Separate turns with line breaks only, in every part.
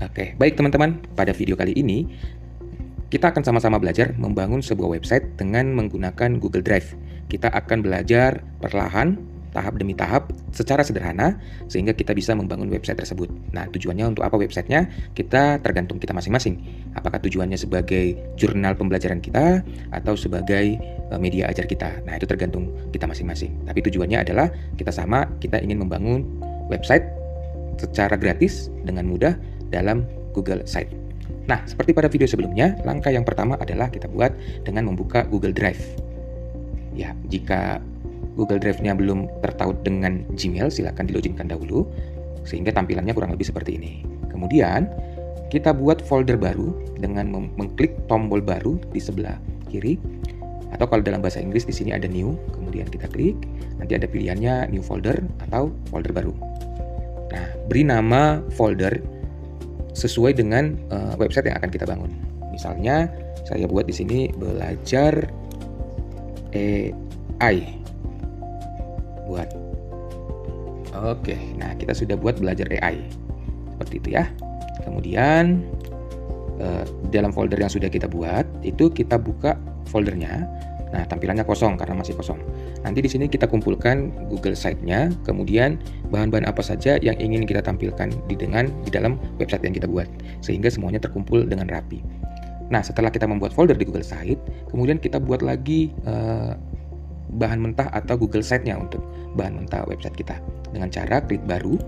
Oke, baik teman-teman, pada video kali ini kita akan sama-sama belajar membangun sebuah website dengan menggunakan Google Drive. Kita akan belajar perlahan, tahap demi tahap, secara sederhana, sehingga kita bisa membangun website tersebut. Nah, tujuannya untuk apa websitenya? Kita tergantung kita masing-masing. Apakah tujuannya sebagai jurnal pembelajaran kita, atau sebagai media ajar kita? Nah, itu tergantung kita masing-masing. Tapi tujuannya adalah kita ingin membangun website secara gratis dengan mudah dalam Google Site. Nah, seperti pada video sebelumnya, langkah yang pertama adalah kita buat dengan membuka Google Drive. Ya, jika Google Drive-nya belum tertaut dengan Gmail, silakan diloginkan dahulu, sehingga tampilannya kurang lebih seperti ini. Kemudian, kita buat folder baru dengan mengklik tombol baru di sebelah kiri, atau kalau dalam bahasa Inggris di sini ada New, kemudian kita klik, nanti ada pilihannya New Folder atau folder baru. Nah, beri nama folder sesuai dengan website yang akan kita bangun. Misalnya, saya buat di sini belajar AI. Buat. Oke, nah kita sudah buat belajar AI. Seperti itu ya. Kemudian dalam folder yang sudah kita buat, itu kita buka foldernya. Nah, tampilannya kosong karena masih kosong. Nanti di sini kita kumpulkan Google Site-nya, kemudian bahan-bahan apa saja yang ingin kita tampilkan di dalam website yang kita buat, sehingga semuanya terkumpul dengan rapi. Nah, setelah kita membuat folder di Google Site, kemudian kita buat lagi bahan mentah atau Google Site-nya untuk bahan mentah website kita dengan cara klik baru,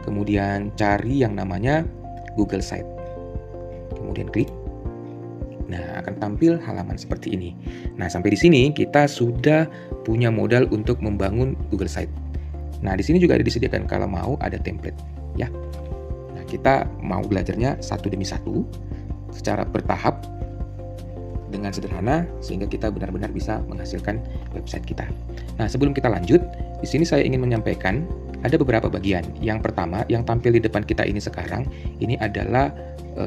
kemudian cari yang namanya Google Site, kemudian klik. Nah, akan tampil halaman seperti ini. Nah, sampai di sini kita sudah punya modal untuk membangun Google Site. Nah, di sini juga ada disediakan kalau mau ada template, ya. Nah, kita mau belajarnya satu demi satu secara bertahap dengan sederhana sehingga kita benar-benar bisa menghasilkan website kita. Nah, sebelum kita lanjut, di sini saya ingin menyampaikan ada beberapa bagian. Yang pertama, yang tampil di depan kita ini sekarang, ini adalah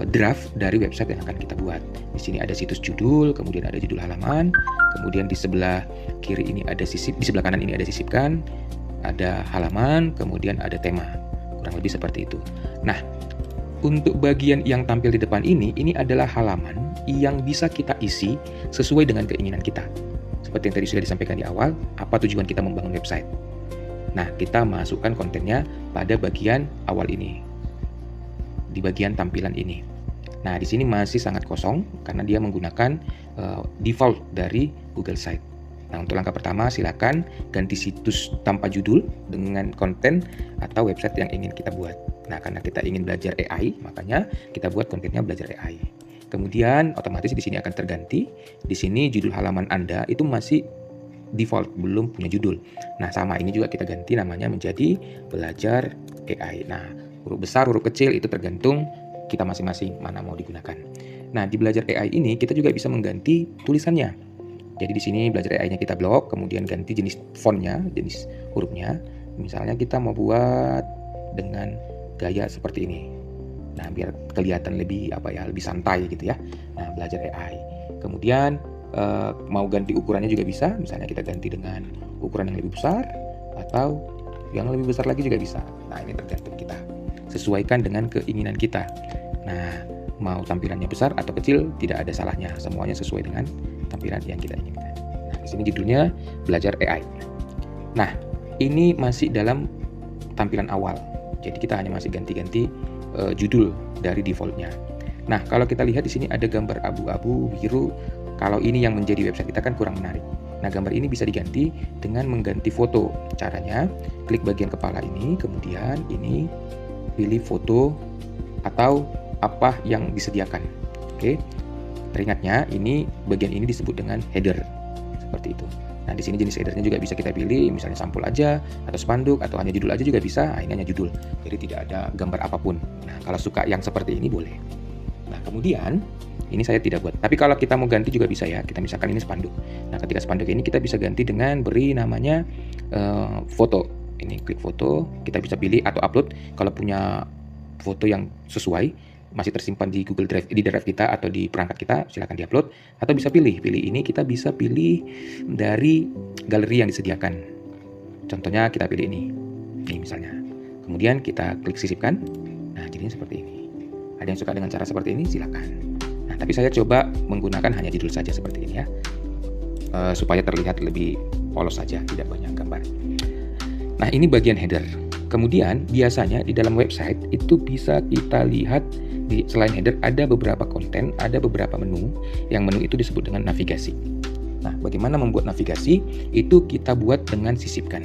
draft dari website yang akan kita buat. Di sini ada situs judul, kemudian ada judul halaman, kemudian di sebelah kiri ini ada sisip, di sebelah kanan ini ada sisipkan, ada halaman, kemudian ada tema. Kurang lebih seperti itu. Nah, untuk bagian yang tampil di depan ini adalah halaman yang bisa kita isi sesuai dengan keinginan kita. Seperti yang tadi sudah disampaikan di awal, apa tujuan kita membangun website. Nah, kita masukkan kontennya pada bagian awal ini, di bagian tampilan ini. Nah, di sini masih sangat kosong karena dia menggunakan default dari Google Site. Nah, untuk langkah pertama silakan ganti situs tanpa judul dengan konten atau website yang ingin kita buat. Nah, karena kita ingin belajar AI, makanya kita buat kontennya belajar AI. Kemudian otomatis di sini akan terganti. Di sini judul halaman Anda itu masih default, belum punya judul. Nah, sama ini juga kita ganti namanya menjadi belajar AI. Nah, huruf besar, huruf kecil itu tergantung kita masing-masing mana mau digunakan. Nah, di belajar AI ini kita juga bisa mengganti tulisannya. Jadi di sini belajar AI-nya kita blok, kemudian ganti jenis fontnya, jenis hurufnya. Misalnya kita mau buat dengan gaya seperti ini. Nah, biar kelihatan lebih lebih santai gitu ya. Nah, belajar AI. Kemudian mau ganti ukurannya juga bisa. Misalnya kita ganti dengan ukuran yang lebih besar atau yang lebih besar lagi juga bisa. Nah, ini tergantung kita. Sesuaikan dengan keinginan kita. Nah, mau tampilannya besar atau kecil tidak ada salahnya, semuanya sesuai dengan tampilan yang kita inginkan. Nah, di sini judulnya belajar AI. Nah, ini masih dalam tampilan awal, jadi kita hanya masih ganti-ganti judul dari defaultnya. Nah, kalau kita lihat di sini ada gambar abu-abu biru. Kalau ini yang menjadi website kita kan kurang menarik. Nah, gambar ini bisa diganti dengan mengganti foto. Caranya, klik bagian kepala ini, kemudian ini pilih foto atau apa yang disediakan. Oke. Teringatnya, bagian ini disebut dengan header. Seperti itu. Nah, di sini jenis headernya juga bisa kita pilih, misalnya sampul aja, atau spanduk, atau hanya judul aja juga bisa. Nah, ini hanya judul. Jadi tidak ada gambar apapun. Nah, kalau suka yang seperti ini boleh. Nah, kemudian ini saya tidak buat. Tapi kalau kita mau ganti juga bisa ya. Kita misalkan ini spanduk. Nah, ketika spanduk ini kita bisa ganti dengan beri namanya foto. Ini klik foto, kita bisa pilih atau upload. Kalau punya foto yang sesuai, masih tersimpan di Google Drive, di drive kita atau di perangkat kita, silakan diupload. Atau bisa pilih ini kita bisa pilih dari galeri yang disediakan. Contohnya kita pilih ini misalnya. Kemudian kita klik sisipkan. Nah, jadinya seperti ini. Ada yang suka dengan cara seperti ini, silakan. Nah, tapi saya coba menggunakan hanya judul saja seperti ini ya, supaya terlihat lebih polos saja, tidak banyak gambar. Nah, ini bagian header. Kemudian biasanya di dalam website itu bisa kita lihat selain header ada beberapa konten, ada beberapa menu. Yang menu itu disebut dengan navigasi. Nah, bagaimana membuat navigasi? Itu kita buat dengan sisipkan.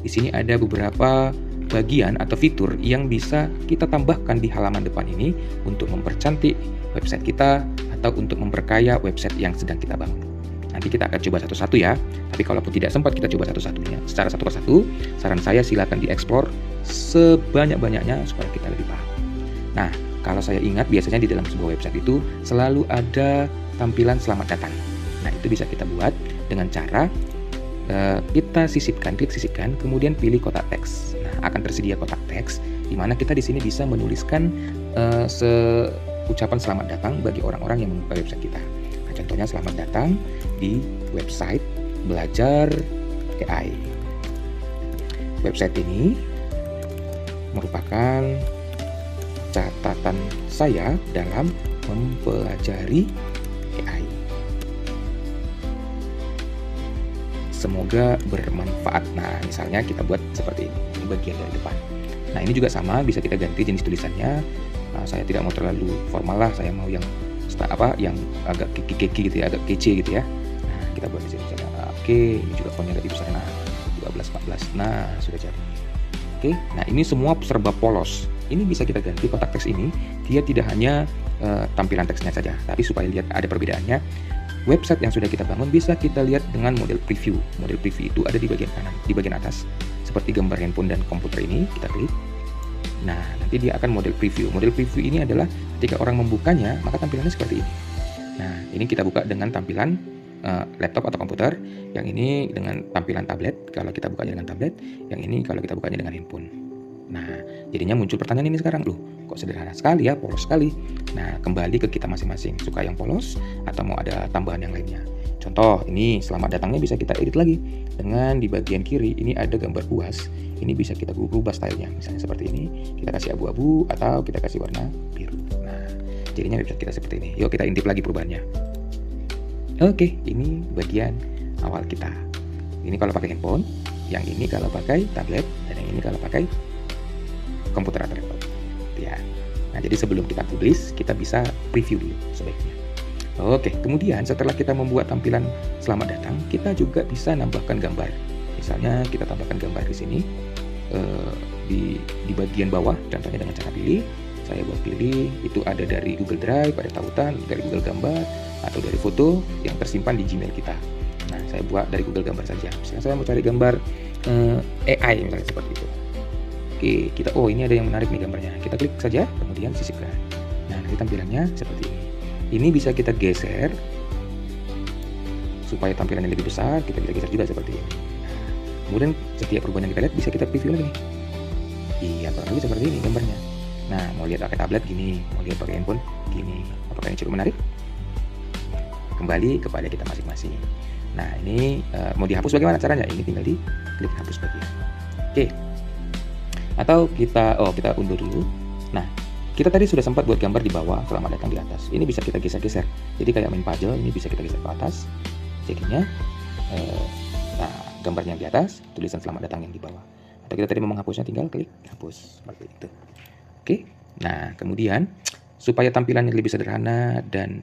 Di sini ada beberapa bagian atau fitur yang bisa kita tambahkan di halaman depan ini untuk mempercantik website kita atau untuk memperkaya website yang sedang kita bangun. Nanti kita akan coba satu-satu ya. Tapi kalaupun tidak sempat kita coba satu-satunya. Secara satu persatu, saran saya silakan dieksplor sebanyak-banyaknya supaya kita lebih paham. Nah, kalau saya ingat biasanya di dalam sebuah website itu selalu ada tampilan selamat datang. Nah, itu bisa kita buat dengan cara kita sisipkan, klik sisipkan, kemudian pilih kotak teks. Nah, akan tersedia kotak teks di mana kita di sini bisa menuliskan ucapan selamat datang bagi orang-orang yang membuka website kita. Nah, contohnya selamat datang di website Belajar AI. Website ini merupakan catatan saya dalam mempelajari AI. Semoga bermanfaat. Nah, misalnya kita buat seperti ini bagian dari depan. Nah, ini juga sama, bisa kita ganti jenis tulisannya. Nah, saya tidak mau terlalu formal lah, saya mau yang yang agak keki gitu ya, agak kece gitu ya. Nah, kita buat di sini misalnya. Oke, ini juga fontnya lebih besar. Nah, 12 14. Nah, sudah jadi. Oke, nah ini semua serba polos. Ini bisa kita ganti kotak teks ini, dia tidak hanya tampilan teksnya saja, tapi supaya lihat ada perbedaannya. Website yang sudah kita bangun bisa kita lihat dengan model preview. Model preview itu ada di bagian kanan, di bagian atas. Seperti gambar handphone dan komputer ini, kita klik. Nah, nanti dia akan model preview. Model preview ini adalah ketika orang membukanya, maka tampilannya seperti ini. Nah, ini kita buka dengan tampilan laptop atau komputer. Yang ini dengan tampilan tablet, kalau kita bukanya dengan tablet. Yang ini kalau kita bukanya dengan handphone. Nah, jadinya muncul pertanyaan ini sekarang, loh, kok sederhana sekali ya, polos sekali. Nah, kembali ke kita masing-masing, suka yang polos atau mau ada tambahan yang lainnya. Contoh, ini selamat datangnya bisa kita edit lagi. Dengan di bagian kiri, ini ada gambar buas. Ini bisa kita rubah stylenya. Misalnya seperti ini, kita kasih abu-abu atau kita kasih warna biru. Nah, jadinya website kita seperti ini. Yuk kita intip lagi perubahannya. Oke, ini bagian awal kita. Ini kalau pakai handphone, yang ini kalau pakai tablet, dan yang ini kalau pakai komputer atau laptop. Ya. Nah, jadi sebelum kita publish, kita bisa preview dulu sebaiknya. Oke, kemudian setelah kita membuat tampilan selamat datang, kita juga bisa nambahkan gambar. Misalnya kita tambahkan gambar di sini, di bagian bawah, contohnya dengan cara pilih. Saya buat pilih, itu ada dari Google Drive, ada tautan, dari Google Gambar, atau dari foto yang tersimpan di Gmail kita. Nah, saya buat dari Google Gambar saja. Misalnya saya mau cari gambar AI, misalnya seperti itu. Oke, kita, ini ada yang menarik nih gambarnya. Kita klik saja, kemudian sisipkan. Nah, nanti tampilannya seperti ini. Ini bisa kita geser, supaya tampilannya lebih besar, kita bisa geser juga seperti ini. Nah, kemudian setiap perubahan yang kita lihat, bisa kita preview lagi nih. Iya, kurang lebih seperti ini gambarnya. Nah, mau lihat pakai tablet gini, mau lihat pakai handphone gini. Apakah ini cukup menarik? Kembali kepada kita masing-masing. Nah, ini mau dihapus bagaimana caranya? Ini tinggal di klik hapus bagian. Oke. Atau kita undur dulu. Nah, kita tadi sudah sempat buat gambar di bawah, selamat datang di atas. Ini bisa kita geser-geser. Jadi kayak main puzzle, ini bisa kita geser ke atas. Jadinya gambarnya di atas, tulisan selamat datang yang di bawah. Atau kita tadi mau menghapusnya, tinggal klik hapus seperti itu. Oke. Nah, kemudian supaya tampilannya lebih sederhana dan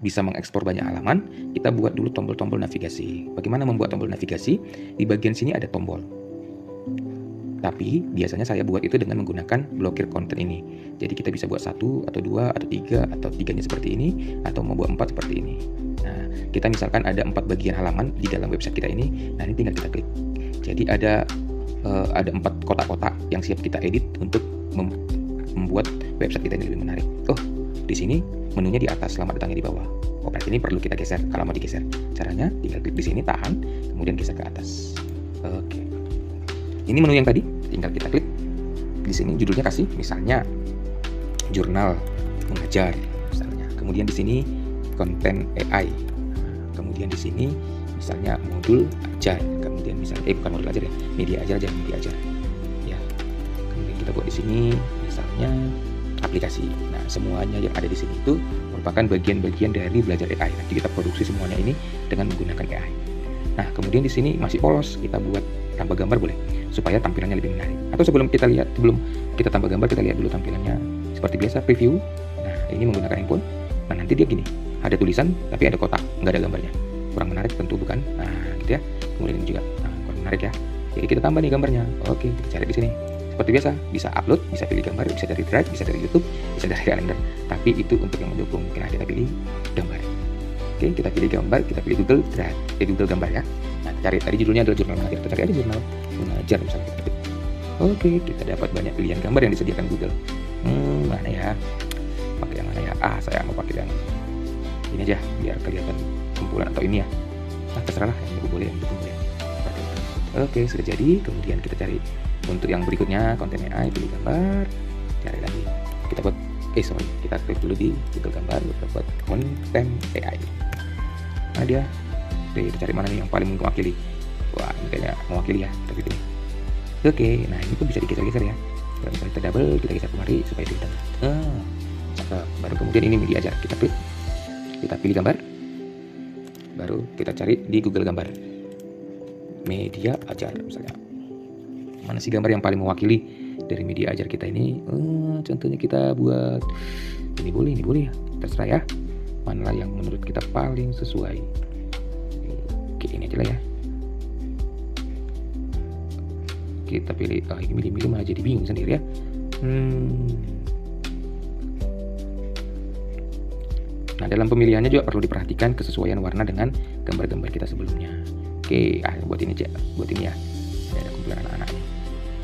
bisa mengekspor banyak halaman, kita buat dulu tombol-tombol navigasi. Bagaimana membuat tombol navigasi? Di bagian sini ada tombol. Tapi biasanya saya buat itu dengan menggunakan blokir konten ini. Jadi kita bisa buat 1 atau 2 atau 3 atau 3-nya seperti ini, atau mau buat 4 seperti ini. Nah, kita misalkan ada 4 bagian halaman di dalam website kita ini. Nah, ini tinggal kita klik. Jadi ada 4 kotak-kotak yang siap kita edit untuk membuat website kita ini lebih menarik. Di sini menunya di atas, selamat datangnya di bawah. Berarti ini perlu kita geser kalau mau digeser. Caranya tinggal klik di sini, tahan, kemudian geser ke atas. Oke. Ini menu yang tadi, tinggal kita klik di sini, judulnya kasih misalnya jurnal mengajar misalnya. Kemudian di sini konten AI. Kemudian di sini misalnya modul ajar. Kemudian misalnya bukan modul ajar ya, media ajar. Ya. Kemudian kita buat di sini misalnya aplikasi. Nah, semuanya yang ada di sini itu merupakan bagian-bagian dari belajar AI. Nanti kita produksi semuanya ini dengan menggunakan AI. Nah, kemudian di sini masih polos, kita buat tambah gambar boleh, supaya tampilannya lebih menarik. Atau sebelum kita tambah gambar, kita lihat dulu tampilannya seperti biasa, preview. Nah, ini menggunakan handphone. Nah, nanti dia gini, ada tulisan tapi ada kotak, nggak ada gambarnya. Kurang menarik tentu bukan? Nah, gitu ya. Kemudian ini juga, kurang menarik ya. Jadi kita tambah nih gambarnya. Oke, kita cari di sini. Seperti biasa, bisa upload, bisa pilih gambar, bisa dari Drive, bisa dari YouTube, bisa dari kalender. Tapi itu untuk yang mendukung. Nah, kita pilih gambar. Oke, kita pilih gambar, kita pilih Google Drive, Google Gambar ya. Nah, cari tadi judulnya adalah jurnal mengajar. Kita cari aja jurnal mengajar misalnya kita pilih. Oke, kita dapat banyak pilihan gambar yang disediakan Google. Mana ya? Pakai yang mana ya? Saya mau pakai yang ini aja, biar kelihatan kumpulan atau ini ya. Terserah lah, yang boleh, yang boleh. Oke, sudah jadi. Kemudian kita cari untuk yang berikutnya, konten AI, pilih gambar, cari lagi. Kita buat, kita klik dulu di Google Gambar, kita buat konten AI. Nah dia, kita cari mana nih yang paling mewakili. Wah, ini kayaknya mewakili ya, kita pilih. Oke, nah ini pun bisa digeser-geser ya. Kalau misalnya kita double, kita geser kemari supaya di tengah. Cakep. Baru kemudian ini media ajar, kita pilih gambar, baru kita cari di Google Gambar. Media ajar misalnya. Mana sih gambar yang paling mewakili dari media ajar kita ini? Contohnya kita buat ini boleh ya, terserah ya. Mana yang menurut kita paling sesuai? Oke, ini aja lah ya. Kita pilih, ini milih-milih malah jadi bingung sendiri ya. Nah, dalam pemilihannya juga perlu diperhatikan kesesuaian warna dengan gambar-gambar kita sebelumnya. Oke, buat ini ya. Ada kumpulan anak-anak nih.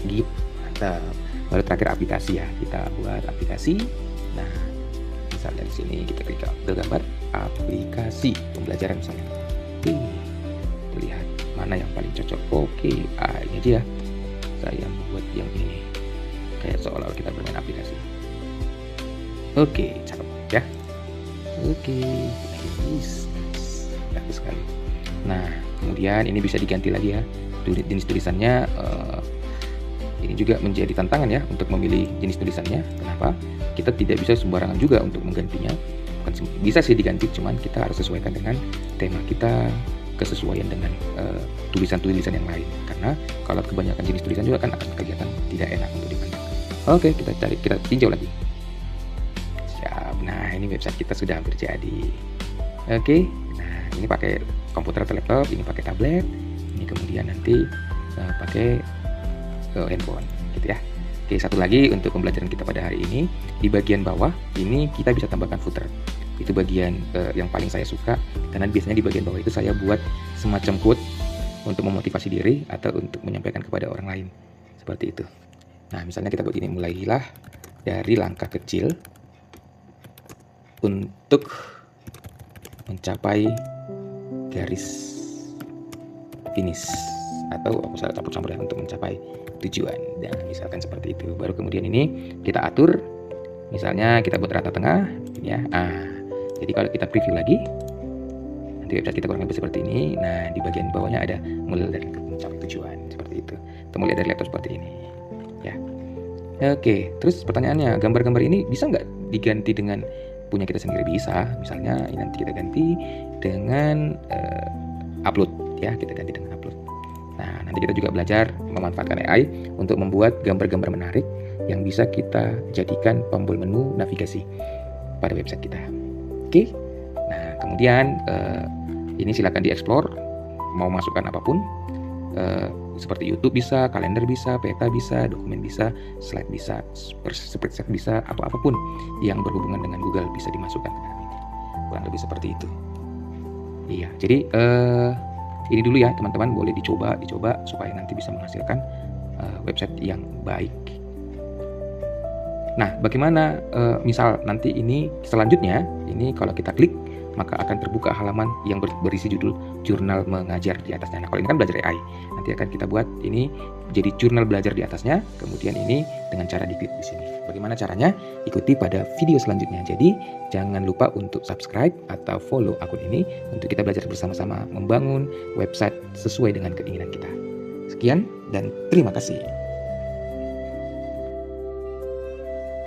Gitu, mantap. Baru terakhir aplikasi ya, kita buat aplikasi. Nah, misalnya di sini kita klik gambar aplikasi pembelajaran misalnya. Lihat mana yang paling cocok. Oke, ini aja ya. Saya buat yang ini, kayak seolah-olah kita bermain aplikasi. Oke, cakep ya. Oke, nice, bagus sekali. Nah, kemudian ini bisa diganti lagi ya, jenis tulisannya. Ini juga menjadi tantangan ya untuk memilih jenis tulisannya. Kenapa? Kita tidak bisa sembarangan juga untuk menggantinya. Bukan bisa sih diganti, cuman kita harus sesuaikan dengan tema kita, kesesuaian dengan tulisan-tulisan yang lain. Karena kalau kebanyakan jenis tulisan juga akan kelihatan tidak enak untuk dipandang. Oke, kita tinjau lagi. Siap. Nah, ini website kita sudah hampir jadi. Oke. Nah, ini pakai komputer atau laptop, ini pakai tablet, ini kemudian nanti pakai handphone gitu ya. Oke, satu lagi untuk pembelajaran kita pada hari ini, di bagian bawah ini kita bisa tambahkan footer. Itu bagian yang paling saya suka, karena biasanya di bagian bawah itu saya buat semacam quote untuk memotivasi diri atau untuk menyampaikan kepada orang lain, seperti itu. Nah, misalnya kita buat ini, mulailah dari langkah kecil untuk mencapai garis finish, atau saya campur-campur untuk mencapai tujuan. Dan misalkan seperti itu. Baru kemudian ini kita atur, misalnya kita buat rata tengah ya. Jadi kalau kita preview lagi, nanti website kita kurang lebih seperti ini. Nah, di bagian bawahnya ada mulai dari mencapai tujuan, seperti itu. Atau mulai dari laptop seperti ini ya. Oke, terus pertanyaannya, gambar-gambar ini bisa nggak diganti dengan punya kita sendiri? Bisa. Misalnya ini nanti kita ganti dengan upload ya, kita ganti dengan upload. Nah, nanti kita juga belajar memanfaatkan AI untuk membuat gambar-gambar menarik yang bisa kita jadikan tombol menu navigasi pada website kita. Oke. Nah, kemudian ini silakan dieksplor, mau masukkan apapun, seperti YouTube bisa, kalender bisa, peta bisa, dokumen bisa, slide bisa, spreadsheet bisa, atau apapun yang berhubungan dengan Google bisa dimasukkan ke dalam ini. Kurang lebih seperti itu. Iya, jadi ini dulu ya teman-teman, boleh dicoba supaya nanti bisa menghasilkan website yang baik. Nah, bagaimana misal nanti ini selanjutnya, ini kalau kita klik maka akan terbuka halaman yang berisi judul jurnal mengajar di atasnya. Nah, kalau ini kan belajar AI, nanti akan kita buat ini jadi jurnal belajar di atasnya, kemudian ini dengan cara diklik di sini. Bagaimana caranya? Ikuti pada video selanjutnya. Jadi, jangan lupa untuk subscribe atau follow akun ini untuk kita belajar bersama-sama membangun website sesuai dengan keinginan kita. Sekian dan terima kasih.